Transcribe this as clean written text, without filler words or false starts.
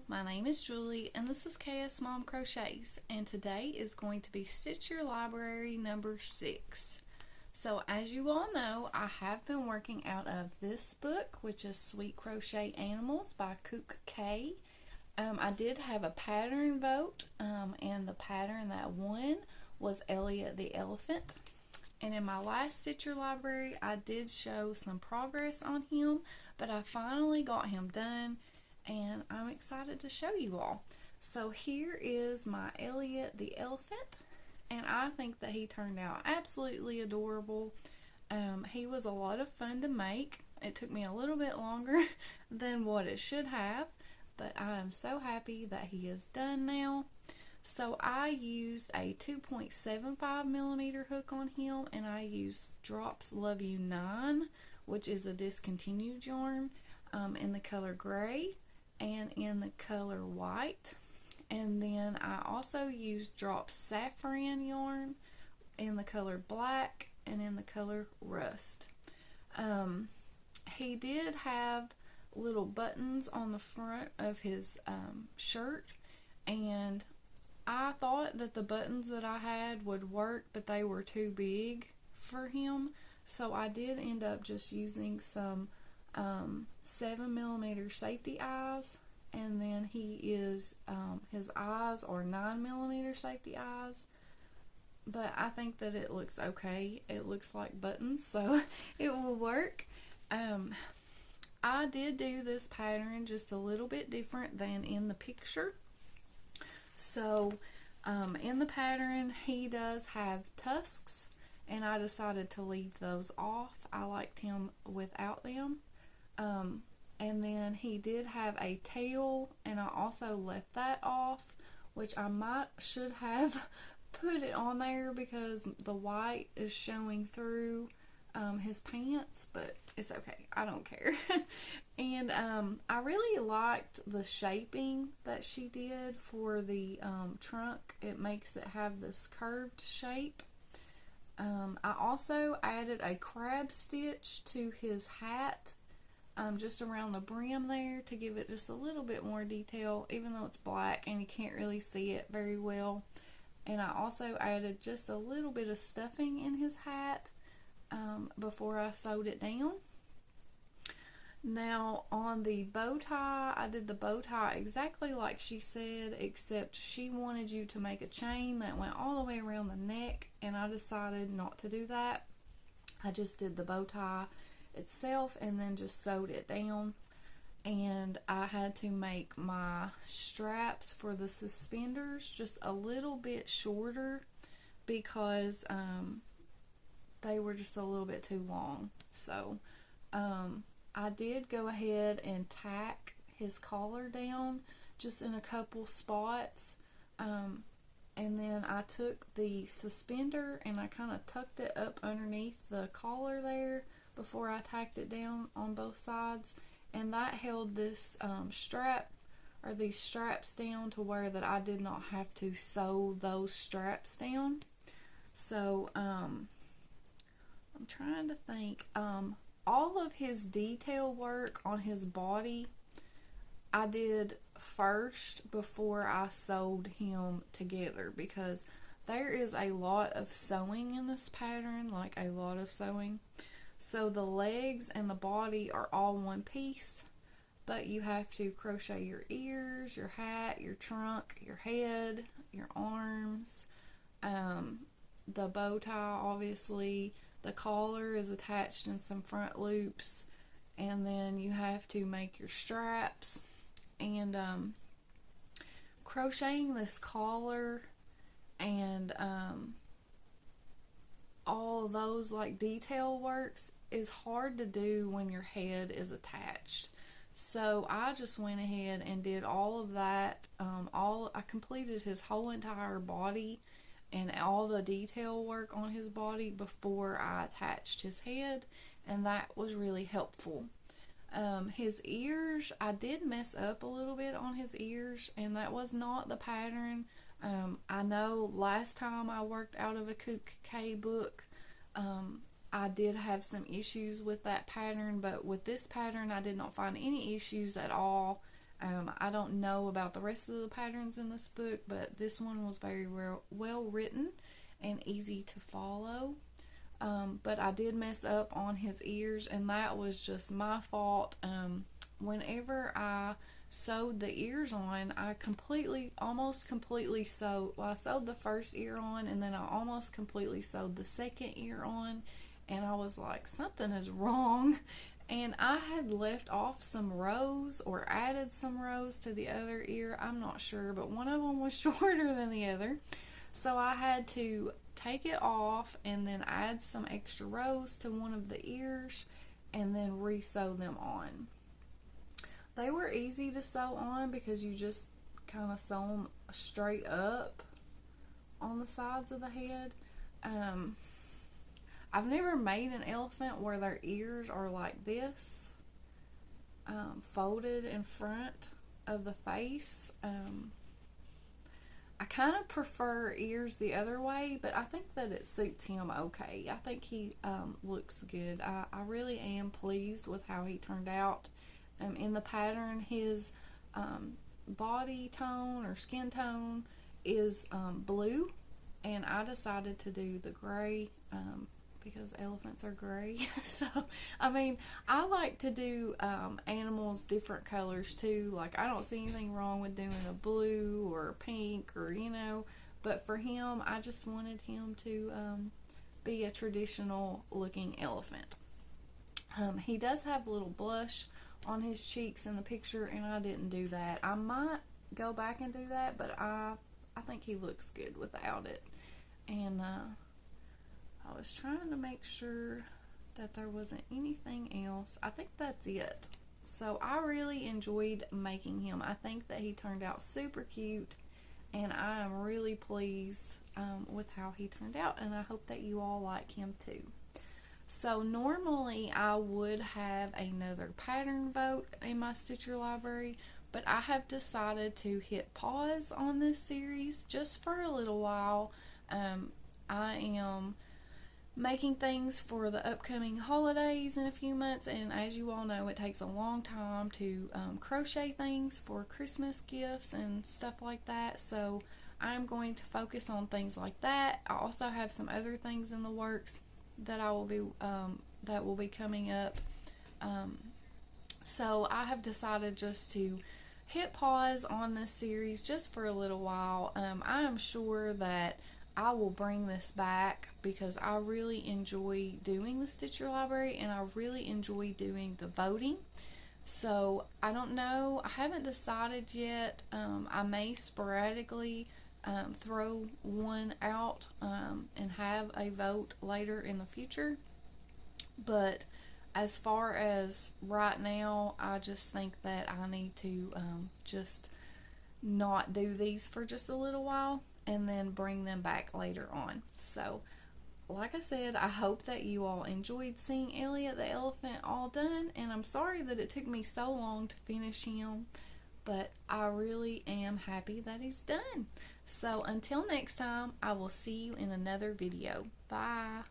My name is Julie and this is KS Mom Crochets, and today is going to be Stitch Your Library number 6. So as you all know, I have been working out of this book, which is Sweet Crochet Animals by Khuc. I did have a pattern vote, and the pattern that won was Elliot the Elephant. And in my last Stitch Your Library, I did show some progress on him, but I finally got him done, and I'm excited to show you all. So here is my Elliot the Elephant, and I think that he turned out absolutely adorable. He was a lot of fun to make. It took me a little bit longer than what it should have, but I am so happy that he is done now. So I used a 2.75mm hook on him, and I used Drops Love You 9, which is a discontinued yarn, in the color gray and in the color white. And then I also used Drops Saffron yarn in the color black and in the color rust. He did have little buttons on the front of his shirt, and I thought that the buttons that I had would work, but they were too big for him, so I did end up just using some 7mm safety eyes, and then his eyes are 9mm safety eyes, but I think that it looks okay. It looks like buttons, so it will work. I did do this pattern just a little bit different than in the picture. So in the pattern, he does have tusks, and I decided to leave those off. I liked him without them. And then he did have a tail, and I also left that off, which I should have put it on there because the white is showing through his pants, but it's okay. I don't care. And I really liked the shaping that she did for the trunk. It makes it have this curved shape. I also added a crab stitch to his hat, just around the brim there, to give it just a little bit more detail, even though it's black and you can't really see it very well. And I also added just a little bit of stuffing in his hat before I sewed it down. Now on the bow tie, I did the bow tie exactly like she said, except she wanted you to make a chain that went all the way around the neck, and I decided not to do that. I just did the bow tie itself and then just sewed it down. And I had to make my straps for the suspenders just a little bit shorter because they were just a little bit too long. So I did go ahead and tack his collar down just in a couple spots, and then I took the suspender and I kind of tucked it up underneath the collar there before I tacked it down on both sides, and that held this strap or these straps down to where that I did not have to sew those straps down. So I'm trying to think. All of his detail work on his body I did first before I sewed him together, because there is a lot of sewing in this pattern, like a lot of sewing. So the legs and the body are all one piece, but you have to crochet your ears, your hat, your trunk, your head, your arms, the bow tie, obviously. The collar is attached in some front loops, and then you have to make your straps. And crocheting this collar and all of those like detail works is hard to do when your head is attached. So I just went ahead and did all of that. I completed his whole entire body and all the detail work on his body before I attached his head, and that was really helpful. His ears, I did mess up a little bit on his ears, and that was not the pattern. I know last time I worked out of a Khuc book, I did have some issues with that pattern, but with this pattern I did not find any issues at all. I don't know about the rest of the patterns in this book, but this one was very well written and easy to follow. But I did mess up on his ears, and that was just my fault. Whenever I sewed the ears on, I almost completely sewed. Well, I sewed the first ear on, and then I almost completely sewed the second ear on, and I was like, something is wrong. And I had left off some rows or added some rows to the other ear. I'm not sure, but one of them was shorter than the other. So I had to take it off and then add some extra rows to one of the ears and then re-sew them on. They were easy to sew on because you just kind of sew them straight up on the sides of the head. I've never made an elephant where their ears are like this, folded in front of the face. I kind of prefer ears the other way, but I think that it suits him okay. I think he looks good. I really am pleased with how he turned out. In the pattern, his body tone or skin tone is blue, and I decided to do the gray because elephants are gray. So, I mean, I like to do animals different colors too. Like, I don't see anything wrong with doing a blue or a pink or, but for him, I just wanted him to be a traditional looking elephant. He does have a little blush on his cheeks in the picture, and I didn't do that. I might go back and do that, but I think he looks good without it. And I was trying to make sure that there wasn't anything else. I think that's it. So I really enjoyed making him. I think that he turned out super cute, and I am really pleased with how he turned out, and I hope that you all like him too. So normally I would have another pattern vote in my Stitcher library, but I have decided to hit pause on this series just for a little while. I am making things for the upcoming holidays in a few months, and as you all know, it takes a long time to crochet things for Christmas gifts and stuff like that. So I'm going to focus on things like that. I also have some other things in the works that will be coming up. So I have decided just to hit pause on this series just for a little while. I am sure that I will bring this back because I really enjoy doing the Stitcher library, and I really enjoy doing the voting. So I don't know, I haven't decided yet. I may sporadically throw one out and have a vote later in the future, but as far as right now, I just think that I need to just not do these for just a little while and then bring them back later on. So like I said, I hope that you all enjoyed seeing Elliot the Elephant all done, and I'm sorry that it took me so long to finish him, but I really am happy that he's done. So until next time, I will see you in another video. Bye.